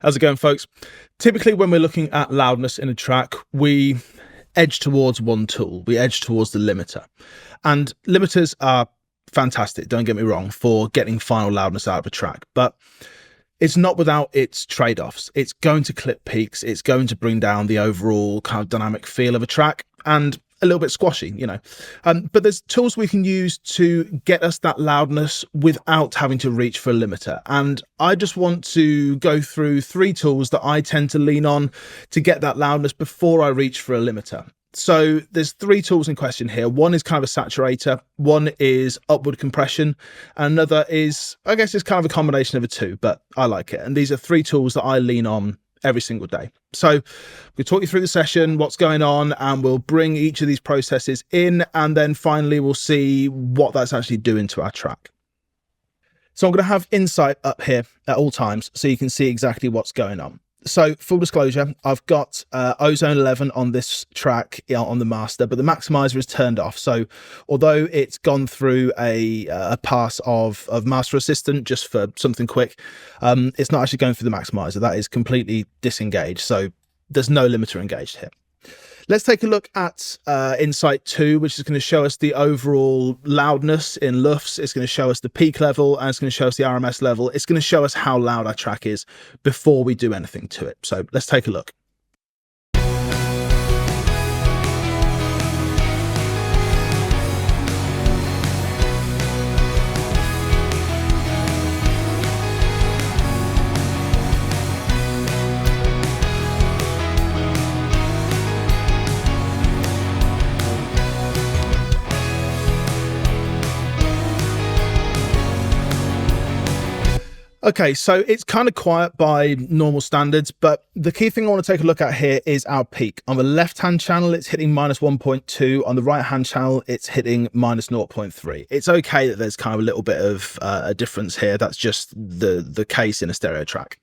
How's it going, folks? Typically, when we're looking at loudness in a track, we edge towards one tool. We edge towards the limiter. And limiters are fantastic, don't get me wrong, for getting final loudness out of a track. But it's not without its trade-offs. It's going to clip peaks. It's going to bring down the overall kind of dynamic feel of a track and a little bit squashy, you know. But there's tools we can use to get us that loudness without having to reach for a limiter. And I just want to go through 3 tools that I tend to lean on to get that loudness before I reach for a limiter. So there's 3 tools in question here. One is kind of a saturator, one is upward compression, and another is, I guess it's kind of a combination of the 2, but I like it. And these are 3 tools that I lean on every single day. So we'll talk you through the session, what's going on, and we'll bring each of these processes in, and then finally we'll see what that's actually doing to our track. So I'm going to have Insight up here at all times so you can see exactly what's going on. So full disclosure, I've got Ozone 11 on this track on the master, but the maximizer is turned off. So although it's gone through a pass of master assistant just for something quick, it's not actually going through the maximizer. That is completely disengaged. So there's no limiter engaged here. Let's take a look at Insight 2, which is going to show us the overall loudness in LUFS. It's going to show us the peak level, and it's going to show us the RMS level. It's going to show us how loud our track is before we do anything to it. So let's take a look. Okay, so it's kind of quiet by normal standards, but the key thing I want to take a look at here is our peak. On the left-hand channel, it's hitting -1.2. On the right-hand channel, it's hitting -0.3. It's okay that there's kind of a little bit of a difference here. That's just the case in a stereo track.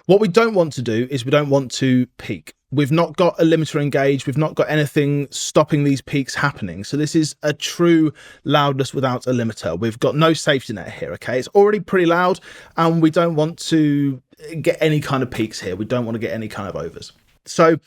What we don't want to do is we don't want to peak. We've not got a limiter engaged. We've not got anything stopping these peaks happening. So this is a true loudness without a limiter. We've got no safety net here, okay? It's already pretty loud, and we don't want to get any kind of peaks here. We don't want to get any kind of overs. So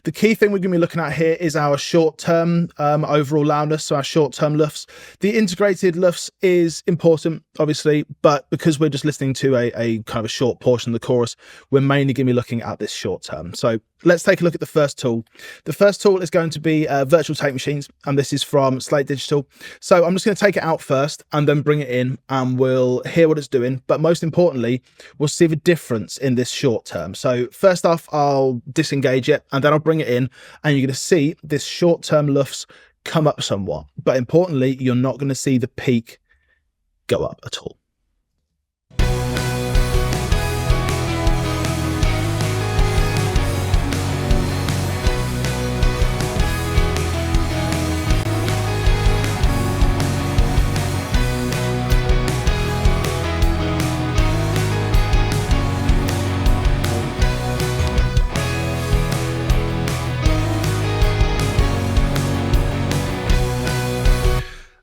the key thing we're going to be looking at here is our short-term overall loudness, so our short-term LUFS. The integrated LUFS is important, obviously, but because we're just listening to a kind of a short portion of the chorus, we're mainly going to be looking at this short-term. So let's take a look at the first tool. The first tool is going to be virtual tape machines, and this is from Slate Digital. So I'm just going to take it out first and then bring it in, and we'll hear what it's doing. But most importantly, we'll see the difference in this short term. So first off, I'll disengage it, and then I'll bring it in, and you're going to see this short-term LUFS come up somewhat. But importantly, you're not going to see the peak go up at all.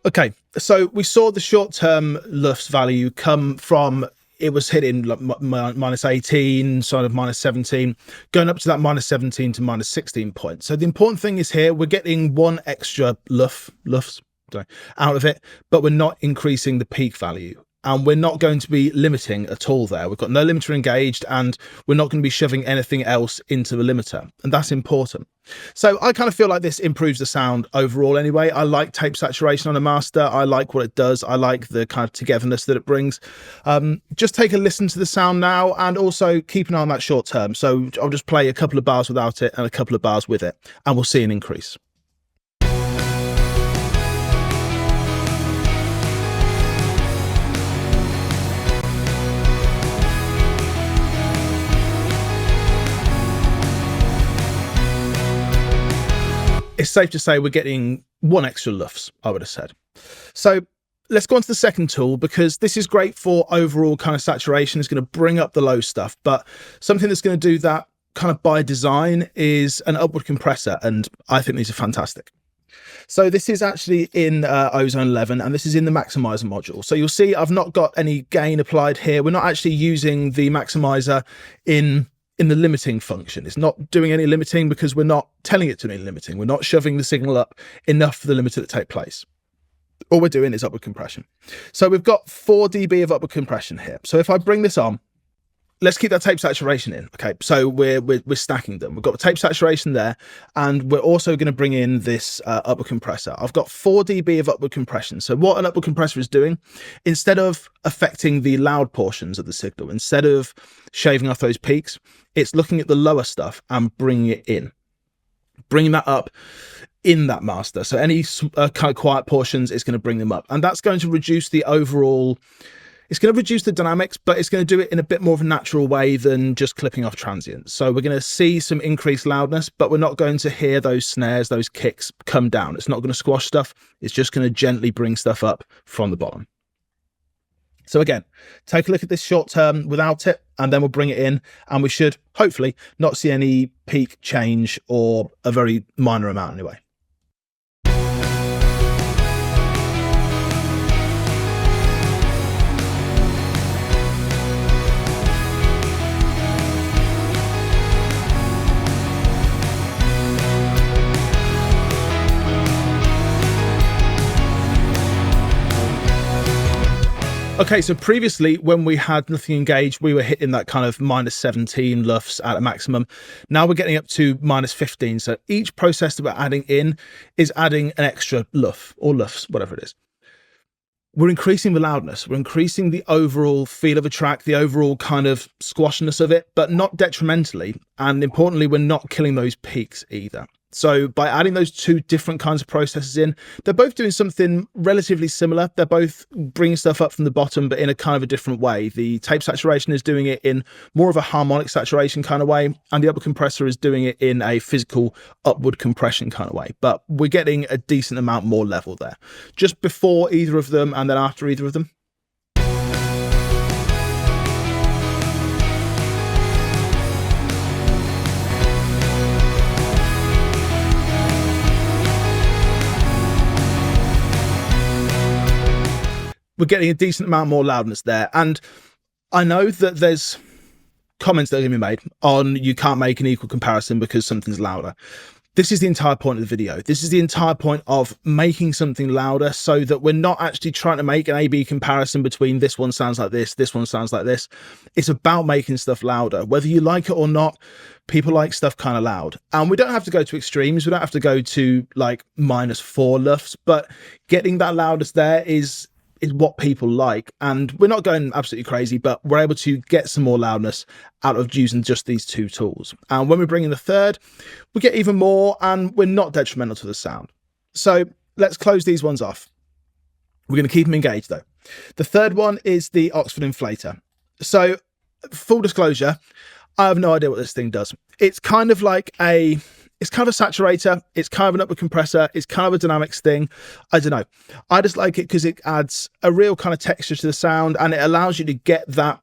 Okay, so we saw the short-term LUFS value come from, it was hitting like -18, sort of -17, going up to that -17 to -16 point. So the important thing is here, we're getting one extra LUFS out of it, but we're not increasing the peak value. And we're not going to be limiting at all there. We've got no limiter engaged, and we're not going to be shoving anything else into the limiter. And that's important. So I kind of feel like this improves the sound overall anyway. I like tape saturation on a master. I like what it does. I like the kind of togetherness that it brings. Just take a listen to the sound now, and also keep an eye on that short term. So I'll just play a couple of bars without it and a couple of bars with it, and we'll see an increase. It's safe to say we're getting one extra LUFS, I would have said. So let's go on to the second tool, because this is great for overall kind of saturation. It's going to bring up the low stuff, but something that's going to do that kind of by design is an upward compressor, and I think these are fantastic. So this is actually in Ozone 11, and this is in the maximizer module. So you'll see I've not got any gain applied here. We're not actually using the maximizer in the limiting function. It's not doing any limiting because we're not telling it to do any limiting. We're not shoving the signal up enough for the limiter to take place. All we're doing is upward compression. So we've got 4 dB of upward compression here. So if I bring this on, let's keep that tape saturation in. Okay, so we're stacking them. We've got the tape saturation there, and we're also going to bring in this upward compressor. I've got 4 dB of upward compression. So what an upward compressor is doing, instead of affecting the loud portions of the signal, instead of shaving off those peaks, it's looking at the lower stuff and bringing it in, bringing that up in that master. So any kind of quiet portions, it's going to bring them up, and that's going to reduce the overall. It's going to reduce the dynamics, but it's going to do it in a bit more of a natural way than just clipping off transients. So we're going to see some increased loudness, but we're not going to hear those snares, those kicks come down. It's not going to squash stuff. It's just going to gently bring stuff up from the bottom. So again, take a look at this short term without it, and then we'll bring it in, and we should hopefully not see any peak change, or a very minor amount anyway. Okay, so previously when we had nothing engaged, we were hitting that kind of -17 LUFS at a maximum. Now we're getting up to -15. So each process that we're adding in is adding an extra LUF or LUFS, whatever it is. We're increasing the loudness. We're increasing the overall feel of a track, the overall kind of squashiness of it, but not detrimentally. And importantly, we're not killing those peaks either. So by adding those 2 different kinds of processes in, they're both doing something relatively similar. They're both bringing stuff up from the bottom, but in a kind of a different way. The tape saturation is doing it in more of a harmonic saturation kind of way, and the upward compressor is doing it in a physical upward compression kind of way. But we're getting a decent amount more level there, just before either of them and then after either of them. We're getting a decent amount more loudness there. And I know that there's comments that are going to be made on you can't make an equal comparison because something's louder. This is the entire point of the video. This is the entire point of making something louder, so that we're not actually trying to make an A-B comparison between this one sounds like this one sounds like this. It's about making stuff louder. Whether you like it or not, people like stuff kind of loud. And we don't have to go to extremes. We don't have to go to like -4 LUFS, but getting that loudness there is what people like. And we're not going absolutely crazy, but we're able to get some more loudness out of using just these 2 tools. And when we bring in the third, we get even more, and we're not detrimental to the sound. So let's close these ones off. We're going to keep them engaged though. The third one is the Oxford Inflator. So full disclosure, I have no idea what this thing does. It's kind of like it's kind of a saturator, it's kind of an upward compressor, it's kind of a dynamics thing. I don't know. I just like it because it adds a real kind of texture to the sound, and it allows you to get that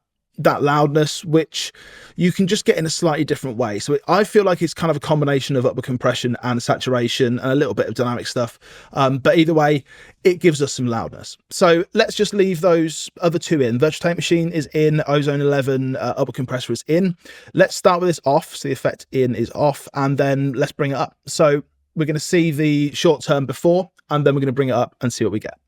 loudness, which you can just get in a slightly different way. So I feel like it's kind of a combination of upward compression and saturation and a little bit of dynamic stuff. But either way, it gives us some loudness. So let's just leave those other 2 in. Virtual Tape Machine is in, Ozone 11 upward compressor is in. Let's start with this off. So the effect in is off, and then let's bring it up. So we're going to see the short term before, and then we're going to bring it up and see what we get.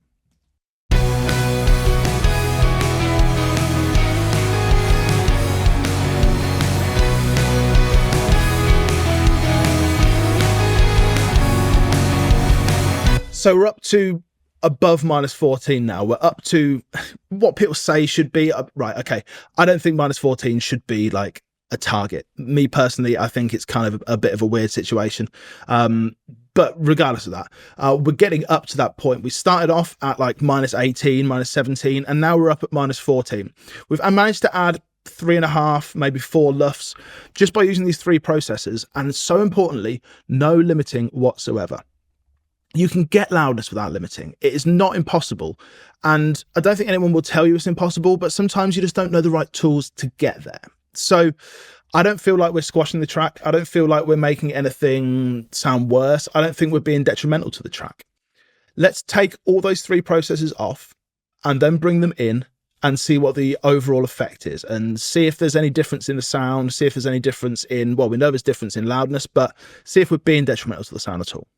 So we're up to above -14 now. We're up to what people say should be right. Okay, I don't think -14 should be like a target. Me personally, I think it's kind of a bit of a weird situation. But regardless of that, we're getting up to that point. We started off at like -18, -17, and now we're up at -14. I managed to add 3.5, maybe 4 LUFS just by using these 3 processes, and so importantly, no limiting whatsoever. You can get loudness without limiting. It is not impossible. And I don't think anyone will tell you it's impossible, but sometimes you just don't know the right tools to get there. So I don't feel like we're squashing the track. I don't feel like we're making anything sound worse. I don't think we're being detrimental to the track. Let's take all those 3 processes off and then bring them in and see what the overall effect is, and see if there's any difference in the sound, see if there's any difference in, well, we know there's difference in loudness, but see if we're being detrimental to the sound at all.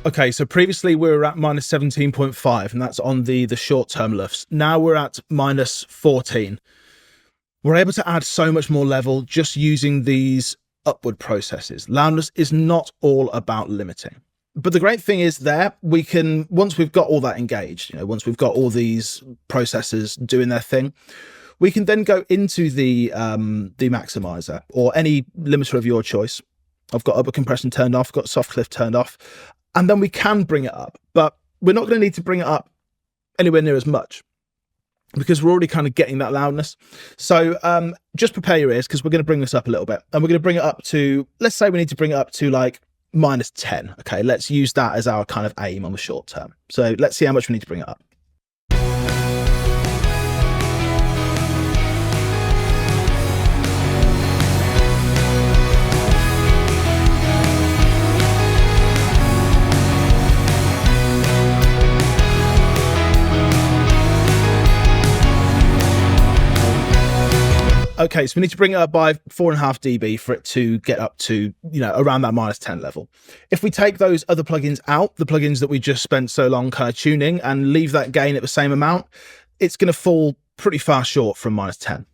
Okay, so previously we were at minus 17.5, and that's on the short-term LUFS. Now we're at minus 14. We're able to add so much more level just using these upward processes. Loudness is not all about limiting. But the great thing is there, we can, once we've got all that engaged, once we've got all these processes doing their thing, we can then go into the maximizer or any limiter of your choice. I've got upper compression turned off, got soft cliff turned off, and then we can bring it up. But we're not going to need to bring it up anywhere near as much, because we're already kind of getting that loudness. So just prepare your ears, because we're going to bring this up a little bit, and we're going to bring it up to, let's say we need to bring it up to like minus 10. Okay, let's use that as our kind of aim on the short term. So let's see how much we need to bring it up. Okay, so we need to bring it up by 4.5 dB for it to get up to, around that minus 10 level. If we take those other plugins out, the plugins that we just spent so long kind of tuning, and leave that gain at the same amount, it's going to fall pretty far short from minus 10.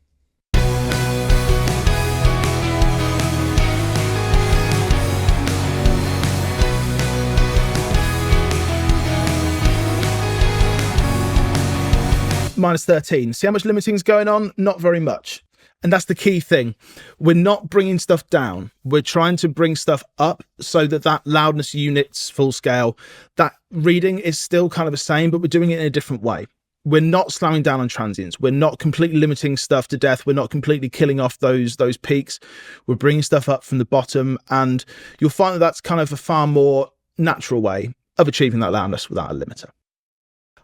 Minus 13. See how much limiting is going on? Not very much. And that's the key thing. We're not bringing stuff down. We're trying to bring stuff up so that that loudness units full scale, that reading is still kind of the same, but we're doing it in a different way. We're not slowing down on transients. We're not completely limiting stuff to death. We're not completely killing off those peaks. We're bringing stuff up from the bottom, and you'll find that that's kind of a far more natural way of achieving that loudness without a limiter.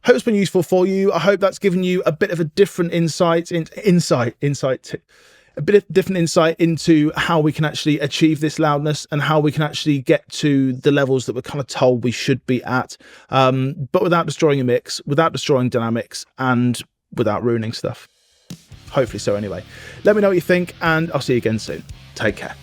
Hope it's been useful for you. I hope that's given you a bit of a different insight into how we can actually achieve this loudness, and how we can actually get to the levels that we're kind of told we should be at, but without destroying a mix, without destroying dynamics, and without ruining stuff. Hopefully so anyway. Let me know what you think, and I'll see you again soon. Take care.